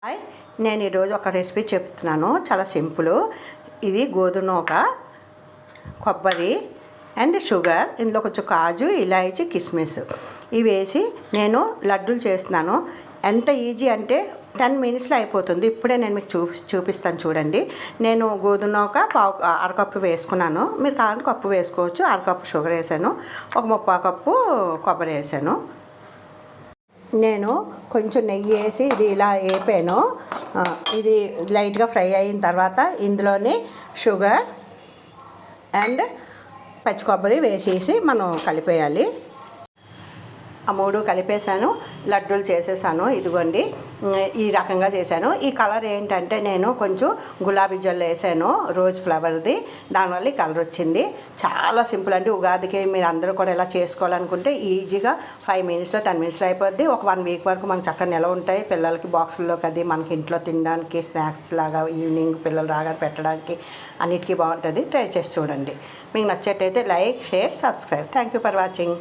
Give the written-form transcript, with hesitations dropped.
Hi, నేను ఈరోజు ఒక రెసిపీ చెప్తున్నాను. చాలా సింపుల్. ఇది గోధుమ నూక, కొబ్బరి అండ్ షుగర్, ఇందులో కొంచెం కాజు, ఇలాయచి, కిస్మిస్ ఇవి వేసి నేను లడ్డూలు చేస్తున్నాను. ఎంత ఈజీ అంటే 10 మినిట్స్లో అయిపోతుంది. ఇప్పుడే నేను మీకు చూపిస్తాను చూడండి. నేను గోధుమ నూక అరకప్పు వేసుకున్నాను. మీరు కావాలంటే కప్పు వేసుకోవచ్చు. అరకప్పు షుగర్ వేసాను, ఒక 3/4 కప్పు కొబ్బరి వేసాను. నేను కొంచెం నెయ్యి వేసి ఇది ఇలా వేపాను. ఇది లైట్గా ఫ్రై అయిన తర్వాత ఇందులోని షుగర్ అండ్ పచ్చి కొబ్బరి వేసేసి మనం కలిపేయాలి. ఆ 3 కలిపేసాను, లడ్డూలు చేసేసాను. ఇదిగోండి, ఈ రకంగా చేశాను. ఈ కలర్ ఏంటంటే నేను కొంచెం గులాబీ జల్లు వేసాను, రోజ్ ఫ్లవర్ది. దానివల్ల ఈ కలర్ వచ్చింది. చాలా సింపుల్ అండి. ఉగాదికి మీరు అందరూ కూడా ఇలా చేసుకోవాలనుకుంటే ఈజీగా 5 మినిట్స్లో 10 మినిట్స్లో అయిపోద్ది. ఒక 1 వీక్ వరకు మనకు చక్కగా నిలవ ఉంటాయి. పిల్లలకి బాక్సుల్లోకి అది మనకి ఇంట్లో తినడానికి స్నాక్స్ లాగా ఈవినింగ్ పిల్లలు రాగానే పెట్టడానికి అన్నిటికీ బాగుంటుంది. ట్రై చేసి చూడండి. మీకు నచ్చేట్టయితే like, share, subscribe. Thank you for watching.